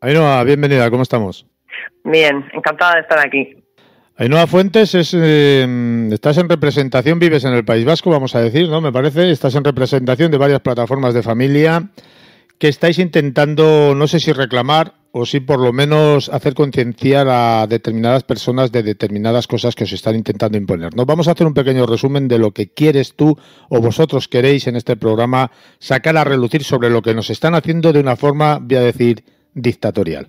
Ainhoa, bienvenida, ¿cómo estamos? Bien, encantada de estar aquí. Ainhoa Fuentes, estás en representación, vives en el País Vasco, vamos a decir, ¿no? Me parece, estás en representación de varias plataformas de familia que estáis intentando, no sé si reclamar o si por lo menos hacer concienciar a determinadas personas de determinadas cosas que os están intentando imponer, ¿no? Vamos a hacer un pequeño resumen de lo que quieres tú o vosotros queréis en este programa sacar a relucir sobre lo que nos están haciendo de una forma, voy a decir, dictatorial.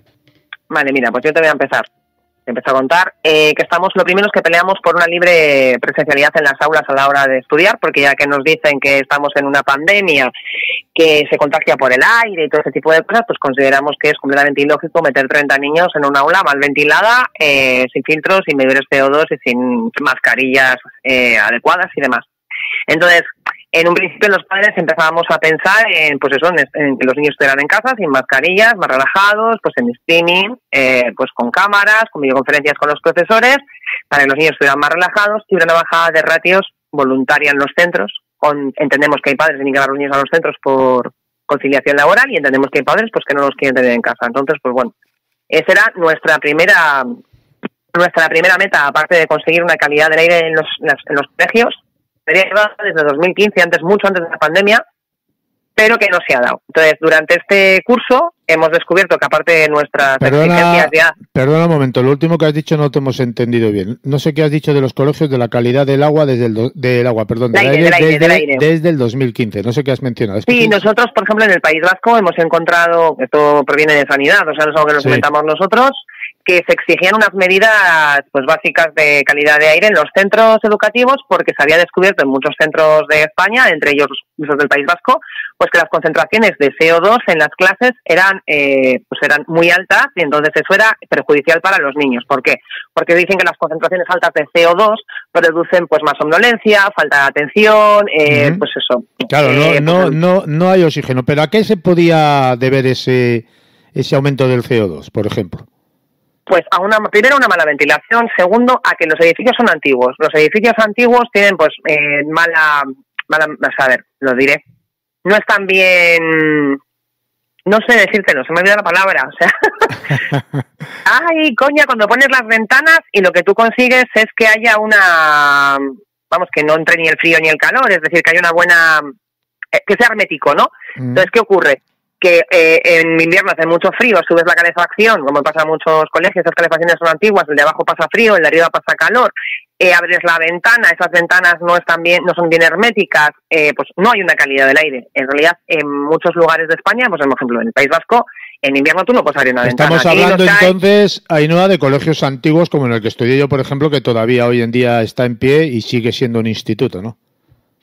Vale, mira, pues yo te voy a empezar. Te empiezo a contar que estamos, lo primero es que peleamos por una libre presencialidad en las aulas a la hora de estudiar, porque ya que nos dicen que estamos en una pandemia, que se contagia por el aire y todo ese tipo de cosas, pues consideramos que es completamente ilógico meter 30 niños en una aula mal ventilada, sin filtros, sin medidores CO2 y sin mascarillas adecuadas y demás. Entonces, en un principio los padres empezábamos a pensar en, pues eso, en que los niños estuvieran en casa sin mascarillas, más relajados, pues en streaming, pues con cámaras, con videoconferencias con los profesores, para que los niños estuvieran más relajados y una bajada de ratios voluntaria en los centros. Entendemos que hay padres que tienen que llevar a los niños a los centros por conciliación laboral y entendemos que hay padres pues que no los quieren tener en casa. Entonces, pues bueno, esa era nuestra primera meta, aparte de conseguir una calidad del aire en los colegios. Desde 2015, mucho antes de la pandemia, pero que no se ha dado. Entonces, durante este curso hemos descubierto que aparte de nuestras exigencias ya... Perdona un momento, lo último que has dicho no te hemos entendido bien. No sé qué has dicho de los colegios, de la calidad del agua desde del aire desde el 2015. No sé qué has mencionado. Sí, nosotros, por ejemplo, en el País Vasco hemos encontrado, esto proviene de Sanidad, o sea, no es algo que nos inventamos nosotros, que se exigían unas medidas pues básicas de calidad de aire en los centros educativos, porque se había descubierto en muchos centros de España, entre ellos los del País Vasco, pues que las concentraciones de CO2 en las clases eran muy altas y entonces eso era perjudicial para los niños. ¿Por qué? Porque dicen que las concentraciones altas de CO2 producen pues más somnolencia, falta de atención, pues eso. Claro, no hay oxígeno. ¿Pero a qué se podía deber ese aumento del CO2, por ejemplo? Pues primero una mala ventilación, segundo a que los edificios son antiguos. Los edificios antiguos tienen pues a ver, lo diré, no están bien, no sé decírtelo, se me ha olvidado la palabra, o sea, ay, coña, cuando pones las ventanas y lo que tú consigues es que haya que no entre ni el frío ni el calor, es decir, que haya una buena, que sea hermético, ¿no? Entonces, ¿qué ocurre? Que en invierno hace mucho frío, subes la calefacción, como pasa en muchos colegios, esas calefacciones son antiguas, el de abajo pasa frío, el de arriba pasa calor, abres la ventana, esas ventanas no son bien herméticas, pues no hay una calidad del aire. En realidad, en muchos lugares de España, pues por ejemplo en el País Vasco, en invierno tú no puedes abrir una ventana. Estamos hablando entonces, Ainhoa, de colegios antiguos como en el que estudié yo, por ejemplo, que todavía hoy en día está en pie y sigue siendo un instituto, ¿no?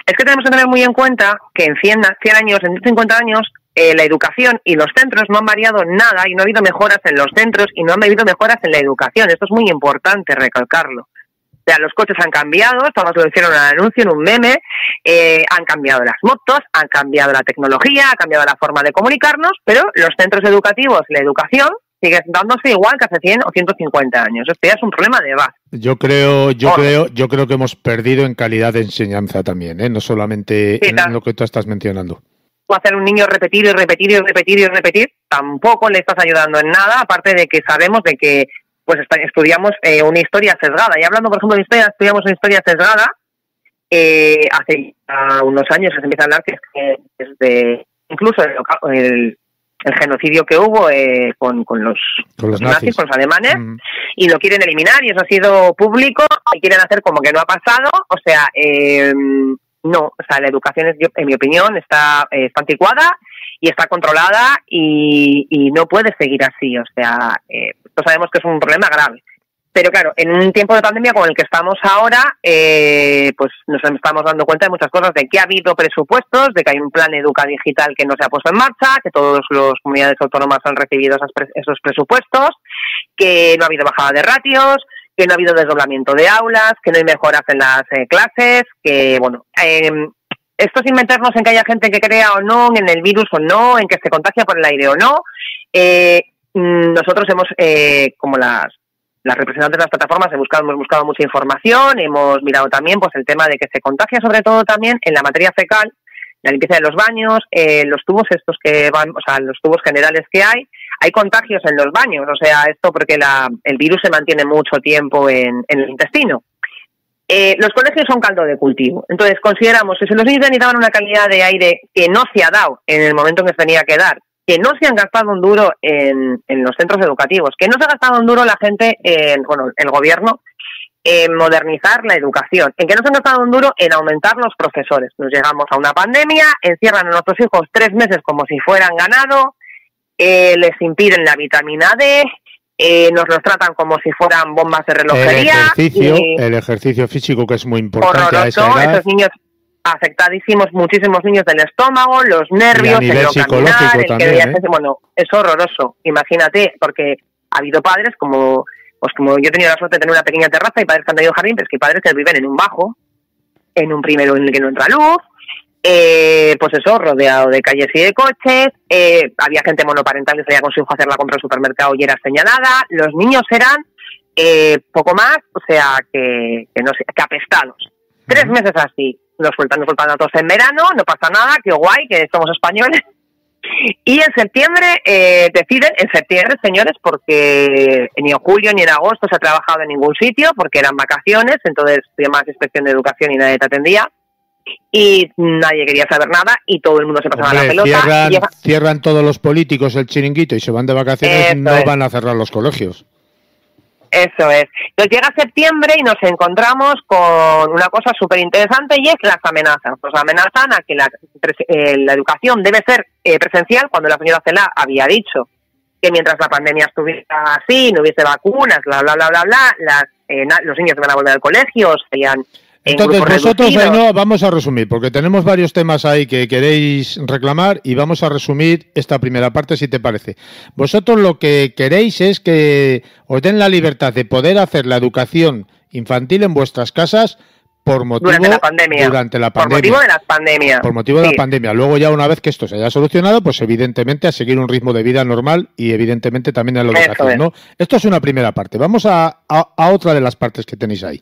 Es que tenemos que tener muy en cuenta que en 100 años, en 50 años, la educación y los centros no han variado nada y no ha habido mejoras en los centros y no han habido mejoras en la educación. Esto es muy importante recalcarlo. O sea, los coches han cambiado, estamos lo hicieron en un anuncio, en un meme, han cambiado las motos, han cambiado la tecnología, ha cambiado la forma de comunicarnos, pero los centros educativos y la educación sigue dándose igual que hace 100 o 150 años. Esto ya es un problema de base. Yo creo que hemos perdido en calidad de enseñanza también, no solamente en lo que tú estás mencionando. Hacer un niño repetir y repetir y repetir y repetir, tampoco le estás ayudando en nada, aparte de que sabemos de que pues estudiamos una historia sesgada. Y hablando, por ejemplo, de historia, estudiamos una historia sesgada hace unos años que se empieza a hablar que es desde incluso el genocidio que hubo con los nazis, con los alemanes, y lo quieren eliminar y eso ha sido público y quieren hacer como que no ha pasado, o sea... No, o sea, la educación, en mi opinión, está anticuada y está controlada y no puede seguir así. O sea, sabemos que es un problema grave. Pero claro, en un tiempo de pandemia como el que estamos ahora, pues nos estamos dando cuenta de muchas cosas, de que ha habido presupuestos, de que hay un plan Educa Digital que no se ha puesto en marcha, que todas las comunidades autónomas han recibido esos presupuestos, que no ha habido bajada de ratios, que no ha habido desdoblamiento de aulas, que no hay mejoras en las clases, que, bueno, esto sin meternos en que haya gente que crea o no en el virus o no, en que se contagia por el aire o no, nosotros hemos, como las representantes de las plataformas, hemos buscado mucha información, hemos mirado también pues el tema de que se contagia sobre todo también en la materia fecal, la limpieza de los baños, los tubos estos que van, o sea, los tubos generales que hay contagios en los baños, o sea, esto porque el virus se mantiene mucho tiempo en el intestino. Los colegios son caldo de cultivo, entonces consideramos que si los niños necesitaban una calidad de aire que no se ha dado en el momento en que se tenía que dar, que no se han gastado un duro en los centros educativos, que no se ha gastado un duro la gente, el gobierno, en modernizar la educación, en que no se han gastado un duro en aumentar los profesores. Nos llegamos a una pandemia, encierran a nuestros hijos 3 meses como si fueran ganado, les impiden la vitamina D, nos los tratan como si fueran bombas de relojería. El ejercicio físico, que es muy importante horroroso, a esa edad. Esos niños afectadísimos, muchísimos niños del estómago, los nervios, el no caminar, también, bueno, es horroroso. Imagínate, porque ha habido padres como yo he tenido la suerte de tener una pequeña terraza y padres que han tenido jardín, pero es que hay padres que viven en un bajo, en un primero en el que no entra luz, pues eso, rodeado de calles y de coches, había gente monoparental que salía con su hijo a hacer la compra al supermercado y era señalada, los niños eran poco más, o sea, que no sé, que apestados. 3 meses así, nos sueltan a todos en verano, no pasa nada, qué guay, que somos españoles. Y en septiembre deciden, señores, porque ni en julio ni en agosto se ha trabajado en ningún sitio, porque eran vacaciones, entonces más inspección de educación y nadie te atendía, y nadie quería saber nada, y todo el mundo se pasaba la pelota. Cierran todos los políticos el chiringuito y se van de vacaciones, no van a cerrar los colegios. Eso es. Entonces llega septiembre y nos encontramos con una cosa súper interesante y es las amenazas. Nos amenazan a que la educación debe ser presencial, cuando la señora Celaá había dicho que mientras la pandemia estuviera así, no hubiese vacunas, bla, bla, bla, bla, bla, los niños iban a volver al colegio, serían... Entonces vosotros, no, vamos a resumir, porque tenemos varios temas ahí que queréis reclamar y vamos a resumir esta primera parte, si te parece. Vosotros lo que queréis es que os den la libertad de poder hacer la educación infantil en vuestras casas por motivo durante la pandemia. Por motivo de las pandemias. Por motivo de la pandemia. Luego ya una vez que esto se haya solucionado, pues evidentemente a seguir un ritmo de vida normal y evidentemente también en la educación, ¿no? Esto es una primera parte. Vamos a otra de las partes que tenéis ahí.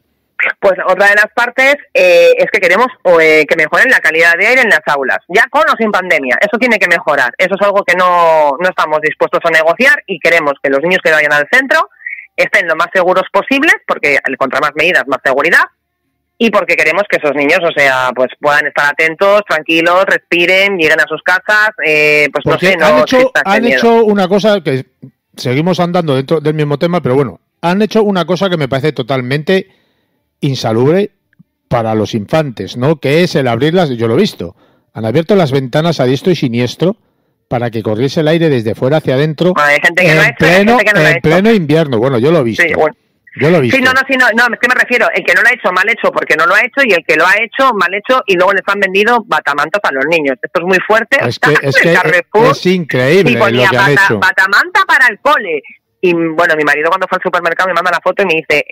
Pues otra de las partes es que queremos que mejoren la calidad de aire en las aulas, ya con o sin pandemia. Eso tiene que mejorar. Eso es algo que no estamos dispuestos a negociar y queremos que los niños que vayan al centro estén lo más seguros posibles, porque contra más medidas, más seguridad, y porque queremos que esos niños, o sea, pues puedan estar atentos, tranquilos, respiren, lleguen a sus casas, pues porque no sé, han hecho una cosa que seguimos andando dentro del mismo tema, pero bueno, han hecho una cosa que me parece totalmente insalubre para los infantes, ¿no? Que es el abrirlas, yo lo he visto, han abierto las ventanas a diestro y siniestro para que corriese el aire desde fuera hacia adentro, bueno, hay gente que en pleno invierno. Bueno, yo lo he visto. Sí, bueno. Yo lo he visto. Sí, no, es que me refiero, el que no lo ha hecho mal hecho porque no lo ha hecho, y el que lo ha hecho mal hecho y luego les han vendido batamantas a los niños. Esto es muy fuerte. Es increíble y ponía lo que han hecho. Batamanta para el cole. Y bueno, mi marido cuando fue al supermercado me manda la foto y me dice,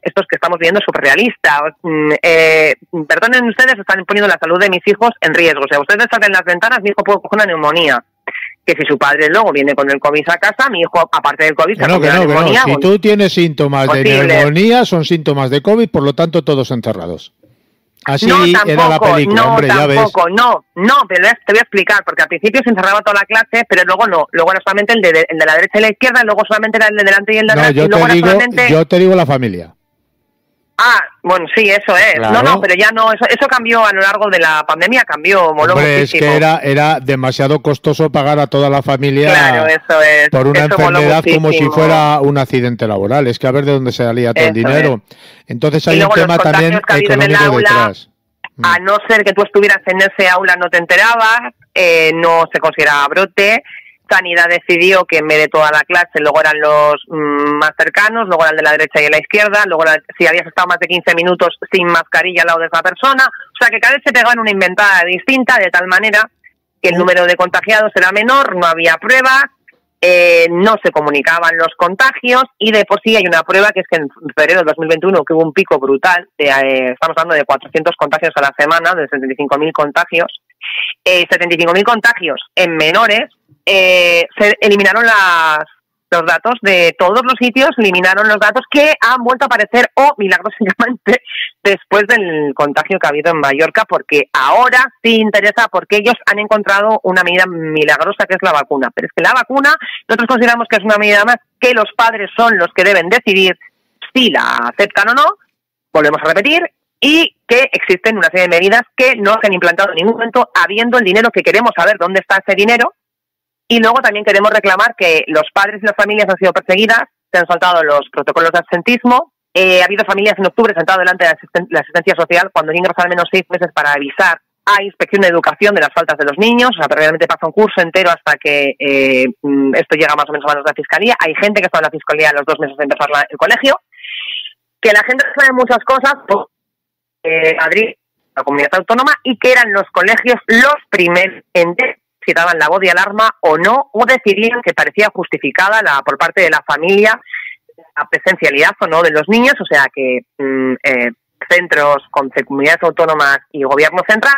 estos que estamos viendo es súper realista. Perdonen ustedes, están poniendo la salud de mis hijos en riesgo. O sea, ustedes salen las ventanas, mi hijo puede coger una neumonía. Que si su padre luego viene con el COVID a casa, mi hijo, aparte del COVID, neumonía. Si tú tienes síntomas de neumonía, son síntomas de COVID, por lo tanto, todos encerrados. Así era la película, hombre, ya ves. No, pero te voy a explicar, porque al principio se encerraba toda la clase, pero luego no. Luego era solamente el de la derecha y la izquierda, luego solamente era el de delante y el de atrás. Yo te digo la familia. Ah, bueno, sí, eso es. Claro. No, pero ya no, eso cambió a lo largo de la pandemia, moló muchísimo. Es que era demasiado costoso pagar a toda la familia, claro, eso es, por una enfermedad como si fuera un accidente laboral. Es que a ver de dónde salía todo el dinero. Entonces hay un tema también económico detrás. A no ser que tú estuvieras en ese aula no te enterabas, no se consideraba brote. Sanidad decidió que en vez de toda la clase, luego eran los más cercanos, luego eran de la derecha y de la izquierda, luego si habías estado más de 15 minutos sin mascarilla al lado de esa persona, o sea que cada vez se pegaban una inventada distinta, de tal manera que el número de contagiados era menor, no había pruebas, no se comunicaban los contagios, y de por sí hay una prueba que es que en febrero de 2021 que hubo un pico brutal, estamos hablando de 400 contagios a la semana, de 75.000 contagios, 75.000 contagios en menores. Se eliminaron los datos de todos los sitios, eliminaron los datos que han vuelto a aparecer, milagrosamente, después del contagio que ha habido en Mallorca, porque ahora sí interesa, porque ellos han encontrado una medida milagrosa que es la vacuna. Pero es que la vacuna, nosotros consideramos que es una medida más que los padres son los que deben decidir si la aceptan o no, volvemos a repetir, y que existen una serie de medidas que no se han implantado en ningún momento, habiendo el dinero que queremos saber dónde está ese dinero. Y luego también queremos reclamar que los padres y las familias han sido perseguidas, se han saltado los protocolos de absentismo, ha habido familias en octubre sentado delante de la asistencia social cuando niños pasan al menos 6 meses para avisar a Inspección de Educación de las faltas de los niños, o sea, realmente pasa un curso entero hasta que esto llega más o menos a manos de la Fiscalía. Hay gente que está en la Fiscalía a los 2 meses de empezar el colegio. Que la gente sabe muchas cosas, Madrid, la comunidad autónoma, y que eran los colegios los primeros en si daban la voz de alarma o no, o decidían que parecía justificada por parte de la familia la presencialidad o no de los niños, o sea que centros con comunidades autónomas y gobierno central,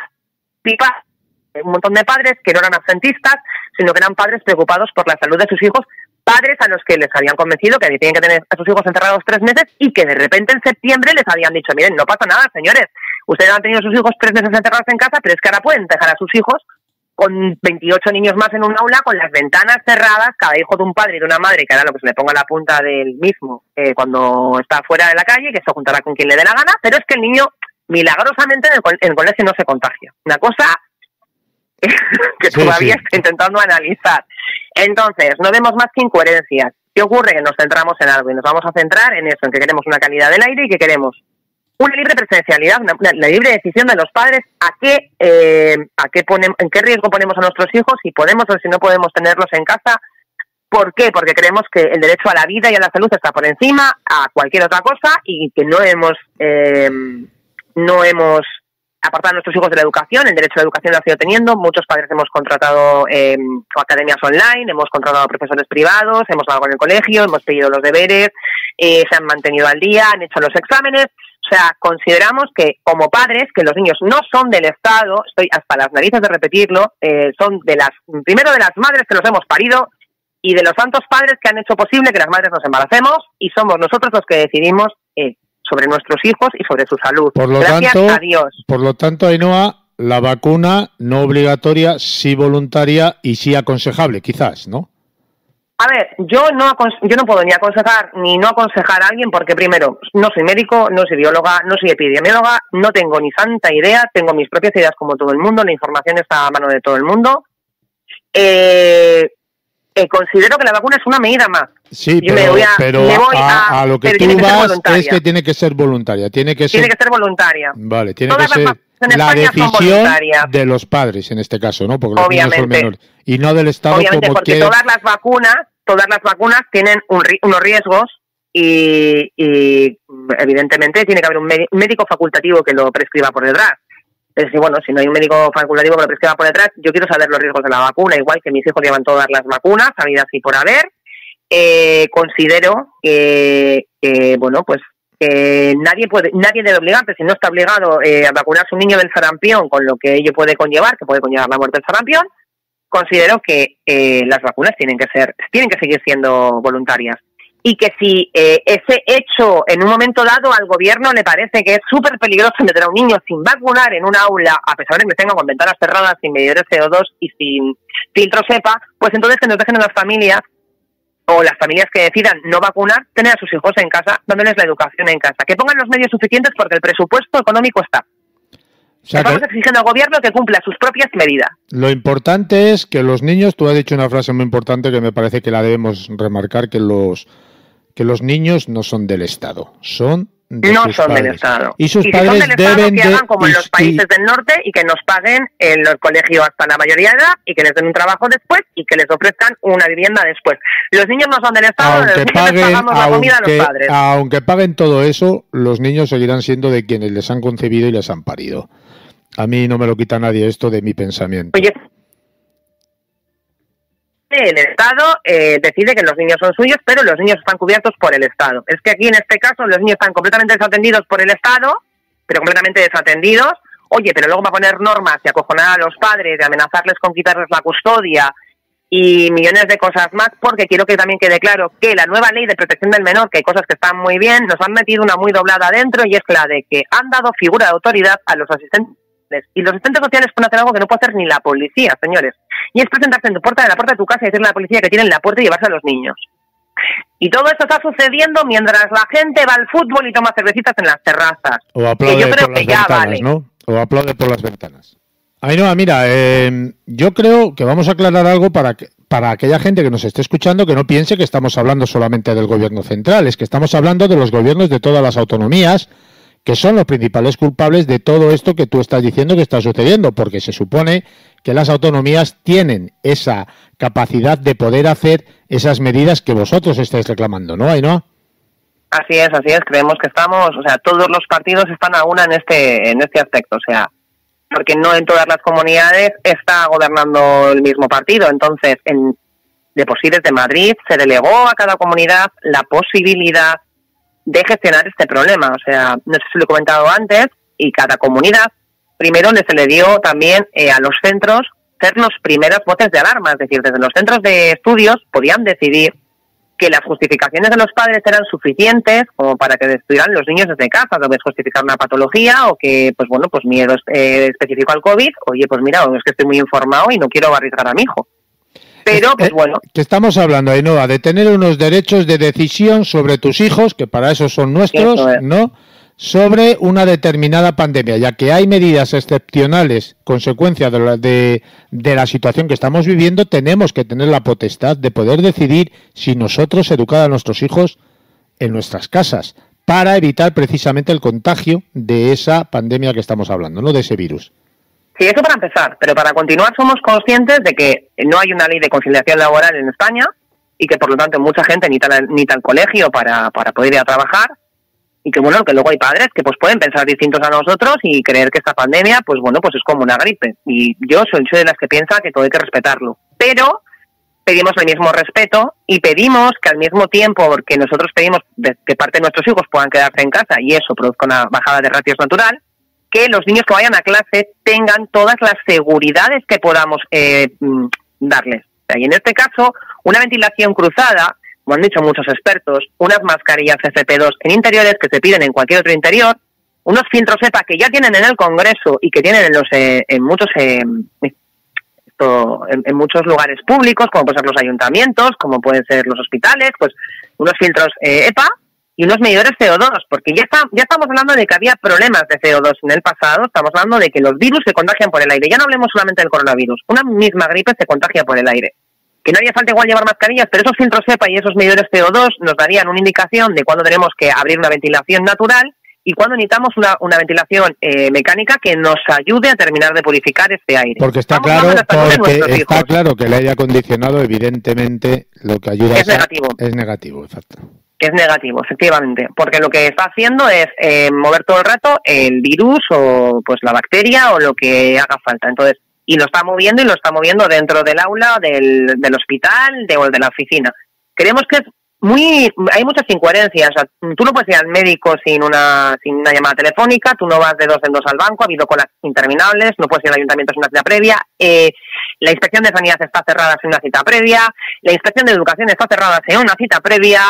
un montón de padres que no eran absentistas, sino que eran padres preocupados por la salud de sus hijos, padres a los que les habían convencido que tienen que tener a sus hijos encerrados 3 meses y que de repente en septiembre les habían dicho, miren, no pasa nada, señores, ustedes han tenido a sus hijos 3 meses encerrados en casa, pero es que ahora pueden dejar a sus hijos con 28 niños más en un aula, con las ventanas cerradas, cada hijo de un padre y de una madre, que hará lo que se le ponga a la punta del mismo cuando está fuera de la calle, que se juntará con quien le dé la gana, pero es que el niño, milagrosamente, en el colegio no se contagia. Una cosa que todavía estoy intentando analizar. Entonces, no vemos más que incoherencias. ¿Qué ocurre? Que nos centramos en algo y nos vamos a centrar en eso, en que queremos una calidad del aire y que queremos una libre presencialidad, la libre decisión de los padres en qué riesgo ponemos a nuestros hijos, si podemos o si no podemos tenerlos en casa. ¿Por qué? Porque creemos que el derecho a la vida y a la salud está por encima a cualquier otra cosa y que no hemos apartado a nuestros hijos de la educación. El derecho a la educación lo ha sido teniendo. Muchos padres hemos contratado academias online, hemos contratado profesores privados, hemos hablado con el colegio, hemos pedido los deberes, se han mantenido al día, han hecho los exámenes. O sea, consideramos que como padres, que los niños no son del Estado, estoy hasta las narices de repetirlo, son primero de las madres que los hemos parido y de los santos padres que han hecho posible que las madres nos embaracemos, y somos nosotros los que decidimos sobre nuestros hijos y sobre su salud. Gracias a Dios. Por lo tanto, Ainhoa, la vacuna no obligatoria, sí voluntaria y sí aconsejable, quizás, ¿no? A ver, yo no puedo ni aconsejar ni no aconsejar a alguien porque, primero, no soy médico, no soy bióloga, no soy epidemióloga, no tengo ni santa idea, tengo mis propias ideas como todo el mundo, la información está a mano de todo el mundo. Considero que la vacuna es una medida más. Sí, pero a lo que tú vas es que tiene que ser voluntaria. Tiene que ser voluntaria. Vale, tiene que ser la decisión de los padres en este caso, ¿no? Porque los niños son menores. Y no del Estado. Obviamente, como porque todas las vacunas tienen unos riesgos y evidentemente tiene que haber un médico facultativo que lo prescriba por detrás. Es decir, bueno, si no hay un médico facultativo que lo prescriba por detrás, yo quiero saber los riesgos de la vacuna, igual que mis hijos llevan todas las vacunas, habidas y por haber. Considero que bueno, pues nadie debe obligarte, si no está obligado a vacunarse un niño del sarampión, con lo que ello puede conllevar, que puede conllevar la muerte del sarampión. Considero que las vacunas tienen que seguir siendo voluntarias. Y que si ese hecho en un momento dado al gobierno le parece que es súper peligroso meter a un niño sin vacunar en un aula, a pesar de que tenga con ventanas cerradas, sin medidores CO2 y sin filtro SEPA, pues entonces que nos dejen a las familias, o las familias que decidan no vacunar, tener a sus hijos en casa, dándoles la educación en casa. Que pongan los medios suficientes porque el presupuesto económico está. O sea, estamos exigiendo al gobierno que cumpla sus propias medidas. Lo importante es que los niños, tú has dicho una frase muy importante que me parece que la debemos remarcar, que los niños no son del Estado, son de sus padres. Del Estado. Y sus y padres son del Estado, deben que hagan como en los países del norte y que nos paguen el colegio hasta la mayoría de edad y que les den un trabajo después y que les ofrezcan una vivienda después. Los niños no son del Estado, los niños les pagamos la comida a los padres. Aunque paguen todo eso, los niños seguirán siendo de quienes les han concebido y les han parido. A mí no me lo quita nadie esto de mi pensamiento. Oye, el Estado decide que los niños son suyos, pero los niños están cubiertos por el Estado. Es que aquí, en este caso, los niños están completamente desatendidos por el Estado, pero completamente desatendidos. Oye, pero luego va a poner normas y acojonar a los padres, de amenazarles con quitarles la custodia y millones de cosas más, porque quiero que también quede claro que la nueva ley de protección del menor, que hay cosas que están muy bien, nos han metido una muy doblada adentro, y es la de que han dado figura de autoridad a los asistentes, y los asistentes sociales pueden hacer algo que no puede hacer ni la policía, señores, y es presentarse en la puerta de tu casa y decirle a la policía que tienen la puerta y llevarse a los niños. Y todo esto está sucediendo mientras la gente va al fútbol y toma cervecitas en las terrazas. O aplaude por las ventanas, ¿no? O aplaude por las ventanas. Ainhoa, mira, yo creo que vamos a aclarar algo para aquella gente que nos esté escuchando, que no piense que estamos hablando solamente del gobierno central, es que estamos hablando de los gobiernos de todas las autonomías, que son los principales culpables de todo esto que tú estás diciendo que está sucediendo, porque se supone que las autonomías tienen esa capacidad de poder hacer esas medidas que vosotros estáis reclamando, ¿no, Ainhoa? Así es, creemos que estamos, o sea, todos los partidos están a una en este aspecto, o sea, porque no en todas las comunidades está gobernando el mismo partido. Entonces, de por sí desde Madrid se delegó a cada comunidad la posibilidad de gestionar este problema. O sea, no sé si lo he comentado antes, y cada comunidad primero se le dio también a los centros ser los primeras voces de alarma, es decir, desde los centros de estudios podían decidir que las justificaciones de los padres eran suficientes como para que estuvieran los niños desde casa, no es justificar una patología o que, pues bueno, pues miedo específico al COVID, oye, pues mira, es que estoy muy informado y no quiero arriesgar a mi hijo. Pero, pues bueno. Que estamos hablando, Ainhoa, de tener unos derechos de decisión sobre tus hijos, que para eso son nuestros, ¿no? Sobre una determinada pandemia, ya que hay medidas excepcionales, consecuencia de la situación que estamos viviendo, tenemos que tener la potestad de poder decidir si nosotros educar a nuestros hijos en nuestras casas, para evitar precisamente el contagio de esa pandemia que estamos hablando, ¿no? De ese virus. Sí, eso para empezar, pero para continuar somos conscientes de que no hay una ley de conciliación laboral en España y que por lo tanto mucha gente ni tal colegio para poder ir a trabajar. Y que bueno, que luego hay padres que pues pueden pensar distintos a nosotros y creer que esta pandemia, pues bueno, pues es como una gripe. Y yo soy de las que piensa que todo hay que respetarlo. Pero pedimos el mismo respeto y pedimos que al mismo tiempo, porque nosotros pedimos que parte de nuestros hijos puedan quedarse en casa y eso produzca una bajada de ratios natural, que los niños que vayan a clase tengan todas las seguridades que podamos darles. O sea, y en este caso, una ventilación cruzada, como han dicho muchos expertos, unas mascarillas FFP2 en interiores que se piden en cualquier otro interior, unos filtros EPA que ya tienen en el Congreso y que tienen en muchos lugares públicos, como pueden ser los ayuntamientos, como pueden ser los hospitales, pues unos filtros EPA y unos medidores CO2, porque ya estamos hablando de que había problemas de CO2 en el pasado, estamos hablando de que los virus se contagian por el aire, ya no hablemos solamente del coronavirus, una misma gripe se contagia por el aire. Que no haría falta igual llevar mascarillas, pero esos filtros EPA y esos medidores CO2 nos darían una indicación de cuándo tenemos que abrir una ventilación natural y cuándo necesitamos una ventilación mecánica que nos ayude a terminar de purificar este aire. Porque está claro que el aire acondicionado, evidentemente, lo que ayuda es negativo. Es negativo, exacto. Es negativo, efectivamente, porque lo que está haciendo es mover todo el rato el virus o pues la bacteria o lo que haga falta. Entonces, y lo está moviendo dentro del aula, del hospital o de la oficina. Creemos que hay muchas incoherencias. O sea, tú no puedes ir al médico sin una llamada telefónica, tú no vas de 2 en 2 al banco, ha habido colas interminables, no puedes ir al ayuntamiento sin una cita previa, la inspección de sanidad está cerrada sin una cita previa, la inspección de educación está cerrada sin una cita previa,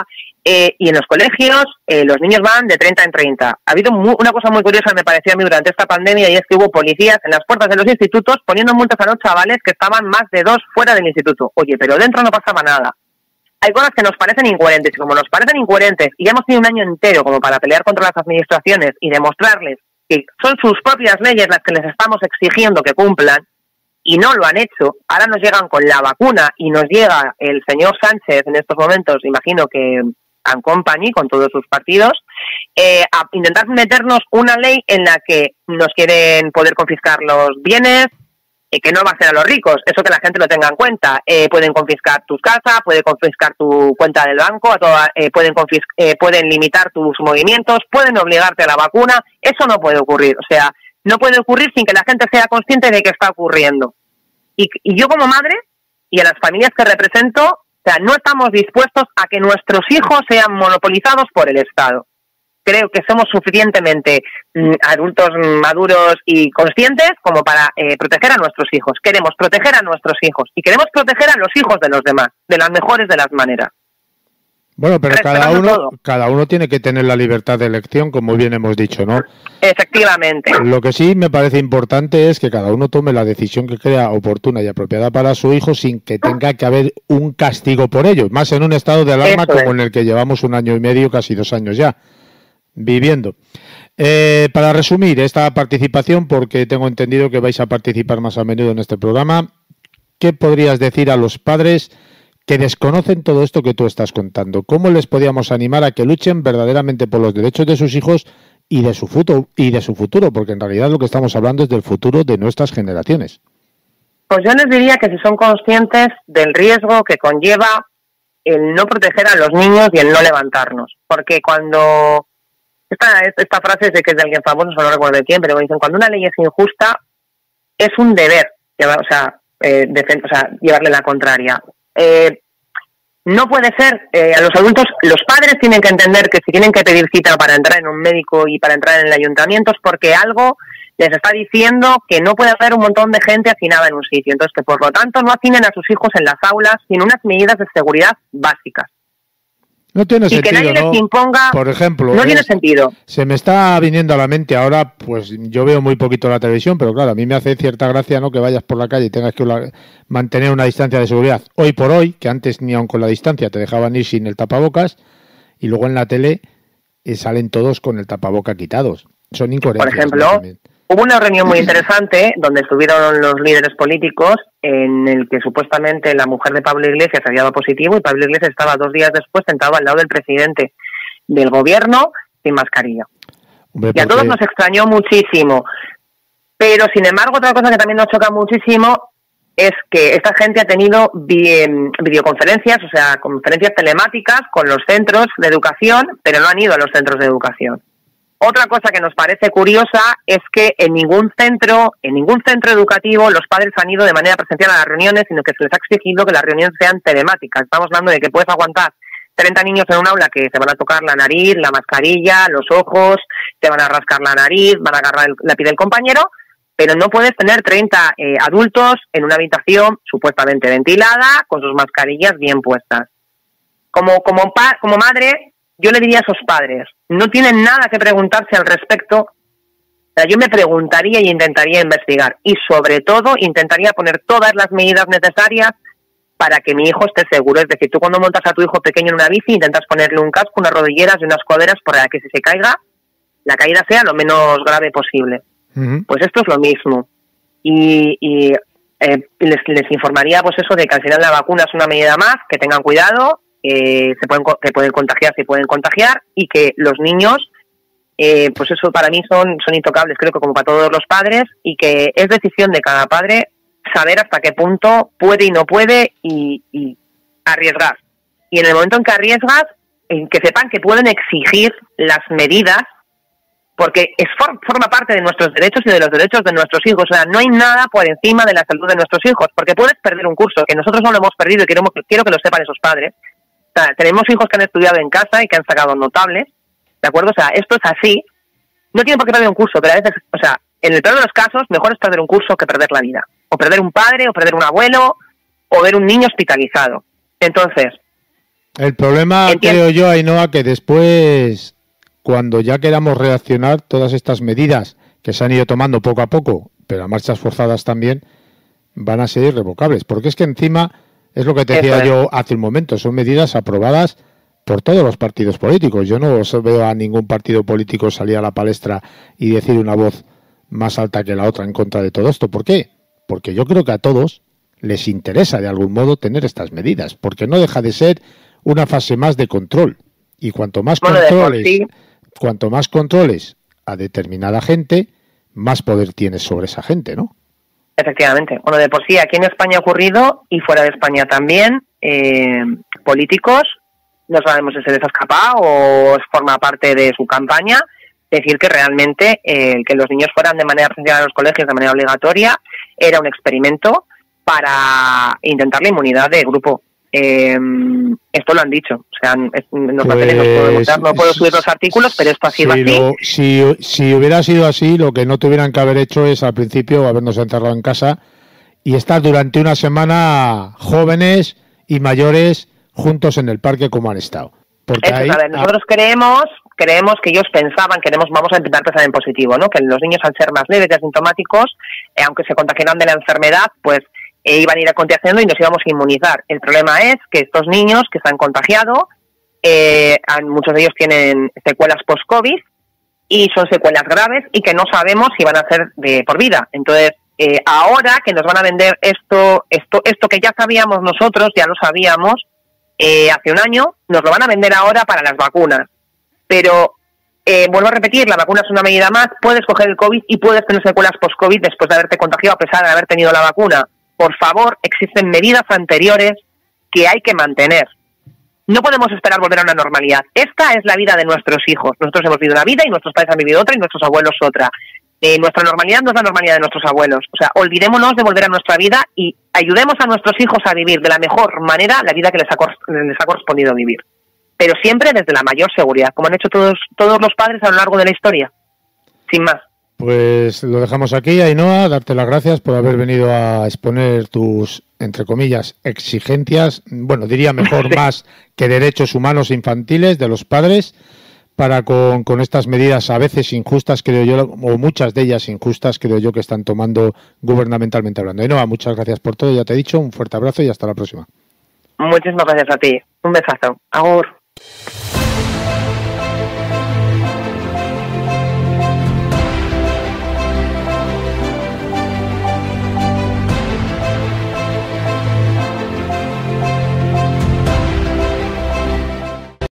y en los colegios los niños van de 30 en 30. Ha habido una cosa muy curiosa, me pareció a mí, durante esta pandemia, y es que hubo policías en las puertas de los institutos poniendo multas a los chavales que estaban más de 2 fuera del instituto. Oye, pero dentro no pasaba nada. Hay cosas que nos parecen incoherentes, y como nos parecen incoherentes, y ya hemos tenido un año entero como para pelear contra las administraciones y demostrarles que son sus propias leyes las que les estamos exigiendo que cumplan, y no lo han hecho, ahora nos llegan con la vacuna y nos llega el señor Sánchez en estos momentos, imagino que and company, con todos sus partidos, a intentar meternos una ley en la que nos quieren poder confiscar los bienes, que no va a ser a los ricos, eso que la gente lo tenga en cuenta. Pueden confiscar tus casas, pueden confiscar tu cuenta del banco, pueden limitar tus movimientos, pueden obligarte a la vacuna. Eso no puede ocurrir, o sea, no puede ocurrir sin que la gente sea consciente de que está ocurriendo. Y yo como madre, y a las familias que represento, o sea, no estamos dispuestos a que nuestros hijos sean monopolizados por el Estado. creo que somos suficientemente adultos maduros y conscientes como para proteger a nuestros hijos. Queremos proteger a nuestros hijos y queremos proteger a los hijos de los demás, de las mejores de las maneras. Bueno, pero cada uno tiene que tener la libertad de elección, como bien hemos dicho, ¿no? Efectivamente. Lo que sí me parece importante es que cada uno tome la decisión que crea oportuna y apropiada para su hijo sin que tenga que haber un castigo por ello, más en un estado de alarma como en el que llevamos 1 año y medio, casi 2 años ya, viviendo. Para resumir esta participación, porque tengo entendido que vais a participar más a menudo en este programa, ¿qué podrías decir a los padres que desconocen todo esto que tú estás contando? ¿Cómo les podíamos animar a que luchen verdaderamente por los derechos de sus hijos y de su futuro? Porque en realidad lo que estamos hablando es del futuro de nuestras generaciones. Pues yo les diría que si son conscientes del riesgo que conlleva el no proteger a los niños y el no levantarnos. Porque cuando... Esta frase sé que es de alguien famoso, no recuerdo de quién, pero me dicen, cuando una ley es injusta, es un deber llevarle la contraria. No puede ser, a los adultos, los padres tienen que entender que si tienen que pedir cita para entrar en un médico y para entrar en el ayuntamiento es porque algo les está diciendo que no puede haber un montón de gente hacinada en un sitio. Entonces, que por lo tanto no hacinen a sus hijos en las aulas sin unas medidas de seguridad básicas. No tiene sentido, que nadie les imponga, por ejemplo, no tiene sentido. Se me está viniendo a la mente ahora, pues yo veo muy poquito la televisión, pero claro, a mí me hace cierta gracia, ¿no?, que vayas por la calle y tengas que mantener una distancia de seguridad. Hoy por hoy, que antes ni aun con la distancia te dejaban ir sin el tapabocas, y luego en la tele salen todos con el tapaboca quitados. Son incoherencias. Por ejemplo, hubo una reunión muy interesante donde estuvieron los líderes políticos en el que supuestamente la mujer de Pablo Iglesias había dado positivo y Pablo Iglesias estaba 2 días después sentado al lado del presidente del gobierno sin mascarilla. Hombre, y a todos nos extrañó muchísimo. Pero, sin embargo, otra cosa que también nos choca muchísimo es que esta gente ha tenido videoconferencias, o sea, conferencias telemáticas con los centros de educación, pero no han ido a los centros de educación. Otra cosa que nos parece curiosa es que en ningún centro educativo los padres han ido de manera presencial a las reuniones, sino que se les ha exigido que las reuniones sean telemáticas. Estamos hablando de que puedes aguantar 30 niños en un aula que se van a tocar la nariz, la mascarilla, los ojos, te van a rascar la nariz, van a agarrar la piel del compañero, pero no puedes tener 30 adultos en una habitación supuestamente ventilada, con sus mascarillas bien puestas. Como madre, yo le diría a esos padres, no tienen nada que preguntarse al respecto. O sea, yo me preguntaría y intentaría investigar y sobre todo intentaría poner todas las medidas necesarias para que mi hijo esté seguro. Es decir, tú cuando montas a tu hijo pequeño en una bici intentas ponerle un casco, unas rodilleras y unas coderas para que si se caiga, la caída sea lo menos grave posible. Uh-huh. Pues esto es lo mismo. Y les informaría pues eso de que al final la vacuna es una medida más, que tengan cuidado, que pueden contagiar, se pueden contagiar y que los niños pues eso para mí son intocables, creo que como para todos los padres, y que es decisión de cada padre saber hasta qué punto puede y no puede y arriesgar. Y en el momento en que arriesgas, que sepan que pueden exigir las medidas, porque forma parte de nuestros derechos y de los derechos de nuestros hijos. O sea, no hay nada por encima de la salud de nuestros hijos, porque puedes perder un curso, que nosotros no lo hemos perdido y quiero que lo sepan esos padres. O sea, tenemos hijos que han estudiado en casa y que han sacado notables, ¿de acuerdo? O sea, esto es así. No tienen por qué perder un curso, pero a veces, o sea, en el peor de los casos, mejor es perder un curso que perder la vida. O perder un padre, o perder un abuelo, o ver un niño hospitalizado. Entonces... El problema, creo yo, Ainhoa, que después, cuando ya queramos reaccionar, todas estas medidas que se han ido tomando poco a poco, pero a marchas forzadas también, van a ser irrevocables. Porque es que encima, es lo que te decía yo hace un momento, son medidas aprobadas por todos los partidos políticos. Yo no veo a ningún partido político salir a la palestra y decir una voz más alta que la otra en contra de todo esto. ¿Por qué? Porque yo creo que a todos les interesa de algún modo tener estas medidas, porque no deja de ser una fase más de control. Y cuanto más controles a determinada gente, más poder tienes sobre esa gente, ¿no? Efectivamente. Bueno, de por sí aquí en España ha ocurrido, y fuera de España también, políticos, no sabemos si se les ha escapado o forma parte de su campaña, decir que realmente que los niños fueran de manera presencial a los colegios de manera obligatoria era un experimento para intentar la inmunidad de grupo. esto lo han dicho. O sea, nos lo tenemos que demostrar. No puedo subir los artículos, pero esto ha sido así. Si hubiera sido así, lo que no tuvieran que haber hecho es al principio habernos encerrado en casa y estar durante una semana jóvenes y mayores juntos en el parque como han estado. Porque a ver, nosotros creemos que ellos pensaban, vamos a intentar pensar en positivo, ¿no? Que los niños, al ser más leves y asintomáticos, aunque se contagiaran de la enfermedad, pues iban a ir contagiando y nos íbamos a inmunizar. El problema es que estos niños que se han contagiado, muchos de ellos tienen secuelas post-COVID y son secuelas graves y que no sabemos si van a ser de por vida. Entonces, ahora que nos van a vender esto que ya sabíamos nosotros, ya lo sabíamos hace un año, nos lo van a vender ahora para las vacunas. Pero, vuelvo a repetir, la vacuna es una medida más, puedes coger el COVID y puedes tener secuelas post-COVID después de haberte contagiado a pesar de haber tenido la vacuna. Por favor, existen medidas anteriores que hay que mantener. No podemos esperar volver a una normalidad. Esta es la vida de nuestros hijos. Nosotros hemos vivido una vida y nuestros padres han vivido otra y nuestros abuelos otra. Nuestra normalidad no es la normalidad de nuestros abuelos. O sea, olvidémonos de volver a nuestra vida y ayudemos a nuestros hijos a vivir de la mejor manera la vida que les ha correspondido vivir. Pero siempre desde la mayor seguridad, como han hecho todos los padres a lo largo de la historia. Sin más. Pues lo dejamos aquí, Ainhoa, darte las gracias por haber venido a exponer tus, entre comillas, exigencias, bueno, diría mejor sí, más que derechos humanos infantiles de los padres, para con estas medidas a veces injustas, creo yo, o muchas de ellas injustas, creo yo, que están tomando gubernamentalmente hablando. Ainhoa, muchas gracias por todo, ya te he dicho, un fuerte abrazo y hasta la próxima. Muchísimas gracias a ti, un besazo. Agur.